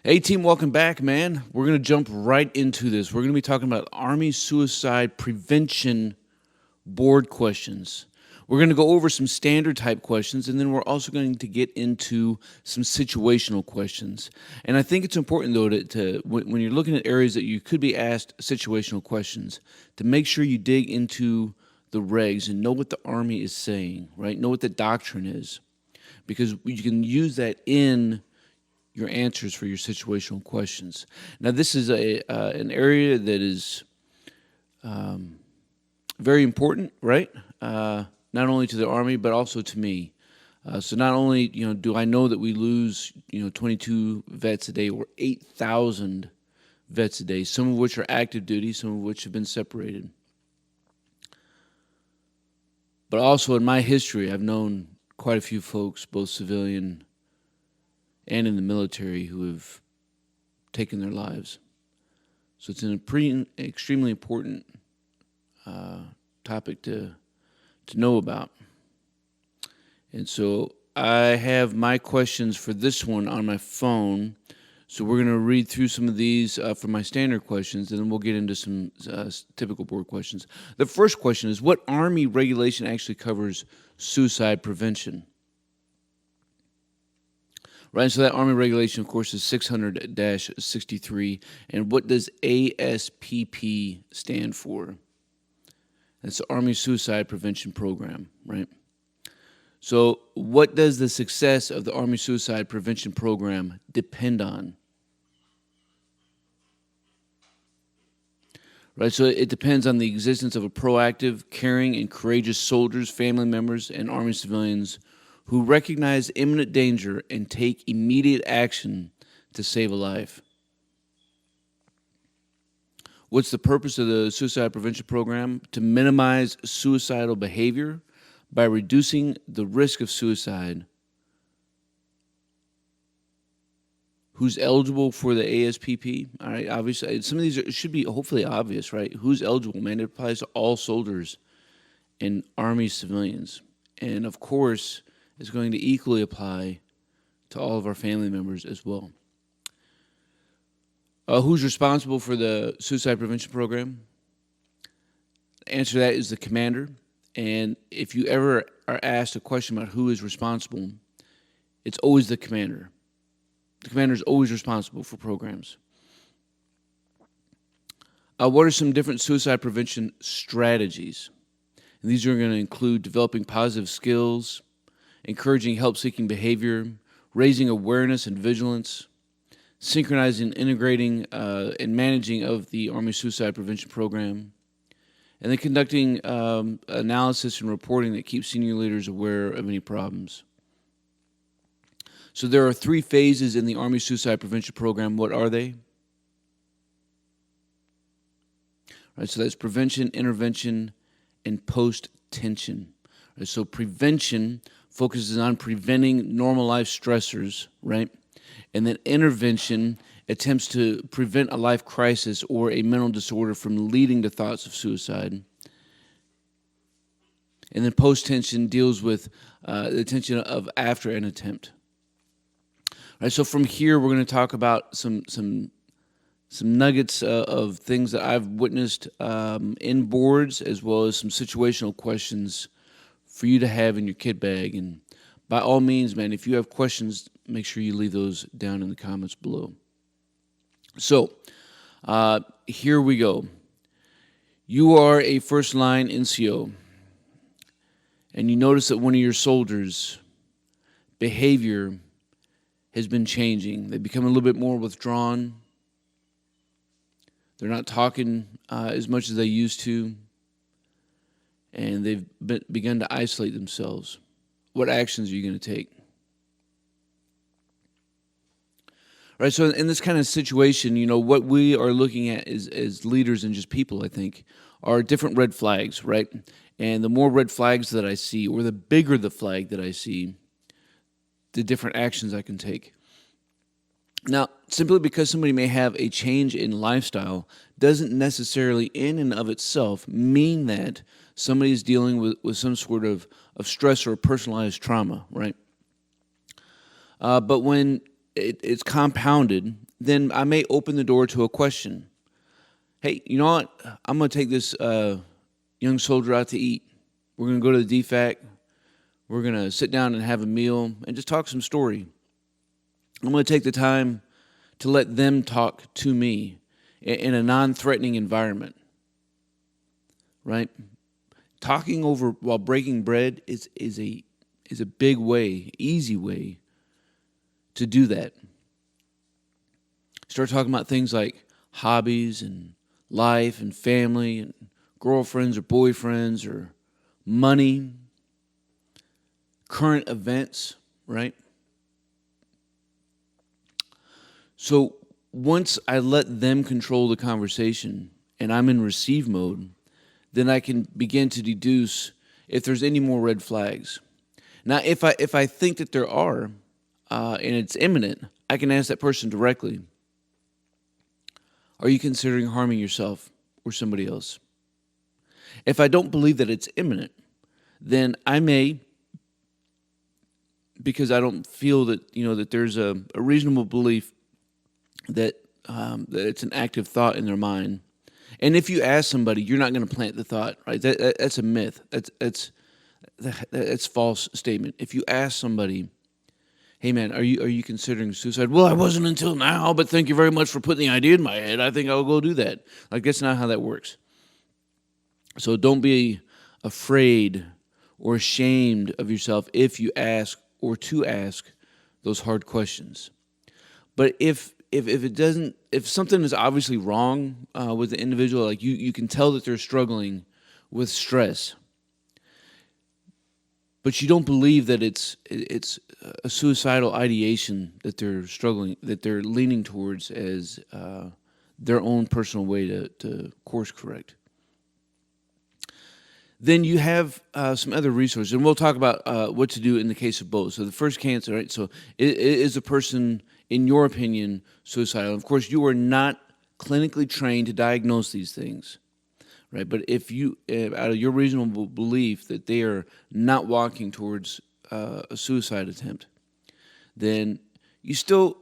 Hey, team, welcome back, man. We're going to jump right into this. We're going to be talking about Army suicide prevention board questions. We're going to go over some standard type questions, and then we're also going to get into some situational questions. And I think it's important, though, when you're looking at areas that you could be asked situational questions, to make sure you dig into the regs and know what the Army is saying, right? Know what the doctrine is, because you can use that in your answers for your situational questions. Now, this is an area that is very important, right? Not only to the Army, but also to me. So not only do I know that we lose 22 vets a day or 8,000 vets a day, some of which are active duty, some of which have been separated. But also in my history, I've known quite a few folks, both civilian and in the military, who have taken their lives. So it's an extremely important topic to know about. And so I have my questions for this one on my phone. So we're going to read through some of these for my standard questions, and then we'll get into some typical board questions. The first question is, what Army regulation actually covers suicide prevention? Right, so that Army regulation, of course, is 600-63. And what does ASPP stand for? That's the Army Suicide Prevention Program, right? So what does the success of the Army Suicide Prevention Program depend on? Right, so it depends on the existence of a proactive, caring, and courageous soldiers, family members, and Army civilians who recognize imminent danger and take immediate action to save a life. What's the purpose of the suicide prevention program? To minimize suicidal behavior by reducing the risk of suicide. Who's eligible for the ASPP? All right, obviously, some of these should be hopefully obvious, right? Who's eligible, man? It applies to all soldiers and Army civilians. And of course, it's going to equally apply to all of our family members as well. Who's responsible for the suicide prevention program? The answer to that is the commander. And if you ever are asked a question about who is responsible, it's always the commander. The commander is always responsible for programs. What are some different suicide prevention strategies? And these are going to include developing positive skills, encouraging help-seeking behavior, raising awareness and vigilance, synchronizing, integrating, and managing of the Army Suicide Prevention Program, and then conducting analysis and reporting that keeps senior leaders aware of any problems. So there are 3 phases in the Army Suicide Prevention Program. What are they? Right, so that's prevention, intervention, and post-tension. Right, so prevention focuses on preventing normal life stressors, right? And then intervention attempts to prevent a life crisis or a mental disorder from leading to thoughts of suicide. And then post-tension deals with the tension of after an attempt. All right, so from here, we're going to talk about some nuggets of things that I've witnessed in boards, as well as some situational questions for you to have in your kit bag. And by all means, man, if you have questions, make sure you leave those down in the comments below. So here we go. You are a first-line NCO, and you notice that one of your soldiers' behavior has been changing. They've become a little bit more withdrawn. They're not talking as much as they used to, and they've begun to isolate themselves. What actions are you going to take? Right, so in this kind of situation, what we are looking at as leaders and just people, I think, are different red flags, right? And the more red flags that I see, or the bigger the flag that I see, the different actions I can take. Now, simply because somebody may have a change in lifestyle doesn't necessarily in and of itself mean that somebody is dealing with some sort of stress or personalized trauma, right? But when it's compounded then I may open the door to a question. Hey, you know what? I'm going to take this young soldier out to eat. We're going to go to the DFAC. We're going to sit down and have a meal and just talk some story. I'm going to take the time to let them talk to me in a non-threatening environment, right? Talking over while breaking bread is a big way, easy way to do that. Start talking about things like hobbies and life and family and girlfriends or boyfriends or money, current events, right? So once I let them control the conversation and I'm in receive mode, then I can begin to deduce if there's any more red flags. Now, if I think that there are, and it's imminent, I can ask that person directly, are you considering harming yourself or somebody else? If I don't believe that it's imminent, then I may, because I don't feel that, that there's a reasonable belief that it's an active thought in their mind. And if you ask somebody, you're not going to plant the thought, right? That's a myth. That's false statement. If you ask somebody, hey man, are you considering suicide? Well, I wasn't until now, but thank you very much for putting the idea in my head. I think I'll go do that. Like, that's not how that works. So don't be afraid or ashamed of yourself if you ask or to ask those hard questions. But if something is obviously wrong with the individual, like you can tell that they're struggling with stress, but you don't believe that it's a suicidal ideation that they're struggling, that they're leaning towards as their own personal way to course correct, then you have some other resources, and we'll talk about what to do in the case of both. So the first cancer, right? So is a person, in your opinion, suicidal? Of course, you are not clinically trained to diagnose these things, right? But if you, out of your reasonable belief that they are not walking towards a suicide attempt, then you still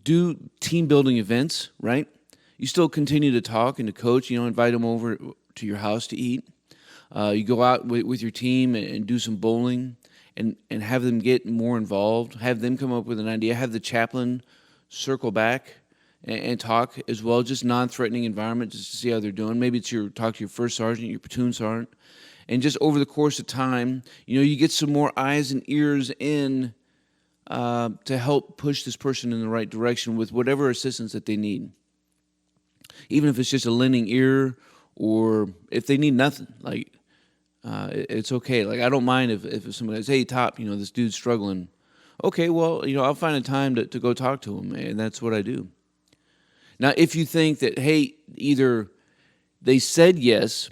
do team building events, right? You still continue to talk and to coach. Invite them over to your house to eat. You go out with your team and do some bowling. And have them get more involved, have them come up with an idea, have the chaplain circle back and talk as well, just non-threatening environment, just to see how they're doing. Maybe it's talk to your first sergeant, your platoon sergeant, and just over the course of time, you get some more eyes and ears in to help push this person in the right direction with whatever assistance that they need. Even if it's just a lending ear or if they need nothing, like, it's okay. Like, I don't mind if somebody says, hey, Top, this dude's struggling. Okay, well, I'll find a time to go talk to him, and that's what I do. Now, if you think that, hey, either they said yes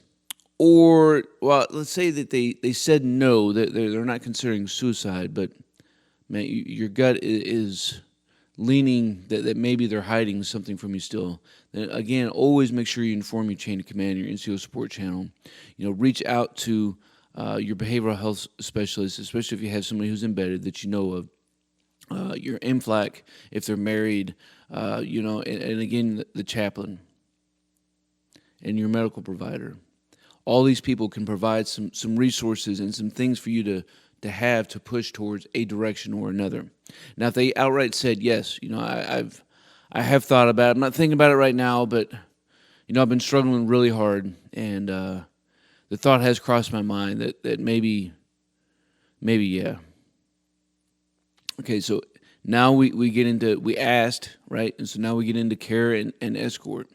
or, well, let's say that they said no, that they're not considering suicide, but, man, your gut is leaning that maybe they're hiding something from you still, then again, always make sure you inform your chain of command, your NCO support channel. Reach out to your behavioral health specialist, especially if you have somebody who's embedded that you know of, your MFLAC, if they're married, and again, the chaplain and your medical provider. All these people can provide some resources and some things for you to have to push towards a direction or another. Now, if they outright said yes, I have thought about it. I'm not thinking about it right now, but I've been struggling really hard, and the thought has crossed my mind that maybe yeah. Okay, so now we asked, right? And so now we get into care and escort.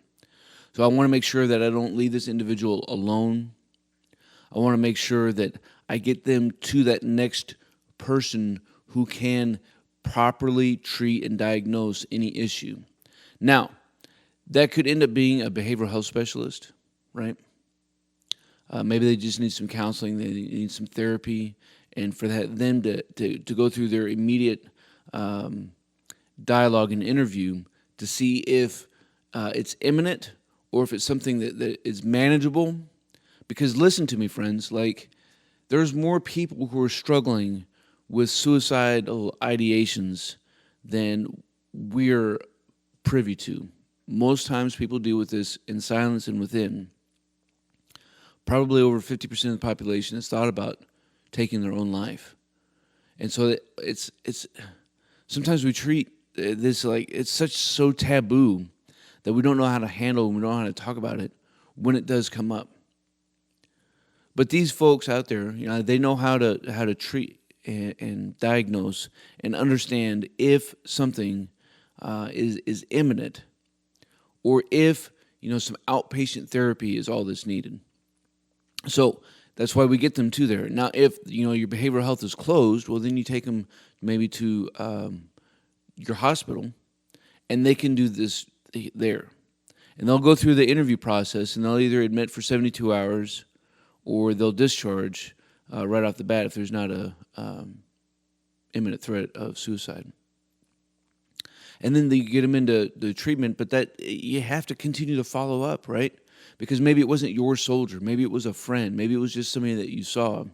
So I want to make sure that I don't leave this individual alone. I want to make sure that I get them to that next person who can properly treat and diagnose any issue. Now, that could end up being a behavioral health specialist, right? Maybe they just need some counseling, they need some therapy, and for them to go through their immediate dialogue and interview to see if it's imminent or if it's something that is manageable. Because listen to me, friends, like, there's more people who are struggling with suicidal ideations than we're privy to. Most times people deal with this in silence and within. Probably over 50% of the population has thought about taking their own life. And so it's sometimes we treat this like it's so taboo that we don't know how to handle and we don't know how to talk about it when it does come up. But these folks out there, they know how to treat and diagnose and understand if something is imminent, or if some outpatient therapy is all that's needed. So that's why we get them to there. Now, if your behavioral health is closed, well, then you take them maybe to your hospital, and they can do this there, and they'll go through the interview process, and they'll either admit for 72 hours, or they'll discharge right off the bat if there's not a imminent threat of suicide. And then they get them into the treatment, but that you have to continue to follow up, right? Because maybe it wasn't your soldier, maybe it was a friend, maybe it was just somebody that you saw.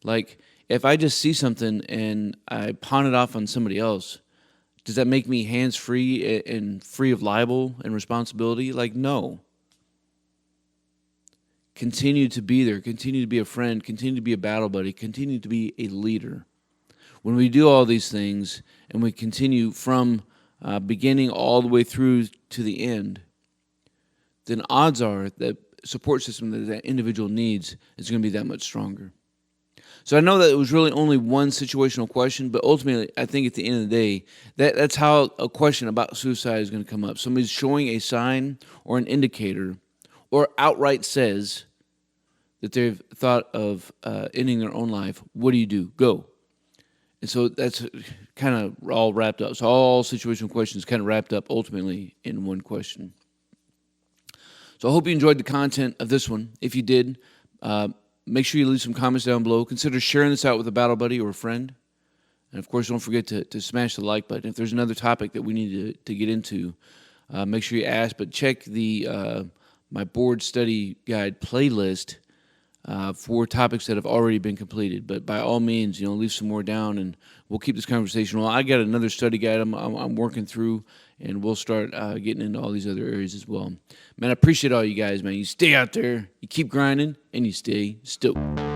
Like, if I just see something and I pawn it off on somebody else, does that make me hands-free and free of libel and responsibility? Like, no. Continue to be there, continue to be a friend, continue to be a battle buddy, continue to be a leader. When we do all these things and we continue from beginning all the way through to the end, then odds are that support system that individual needs is going to be that much stronger. So I know that it was really only one situational question, but ultimately I think at the end of the day, that's how a question about suicide is going to come up. Somebody's showing a sign or an indicator or outright says that they've thought of ending their own life. What do? Go. And so that's kind of all wrapped up. So all situational questions kind of wrapped up ultimately in one question. So I hope you enjoyed the content of this one. If you did, make sure you leave some comments down below. Consider sharing this out with a battle buddy or a friend. And of course, don't forget to smash the like button. If there's another topic that we need to get into, make sure you ask. But check the my board study guide playlist for topics that have already been completed. But by all means, leave some more down, and we'll keep this conversation. Well, I got another study guide I'm working through, and we'll start getting into all these other areas as well. Man, I appreciate all you guys, man. You stay out there, you keep grinding, and you stay stoked.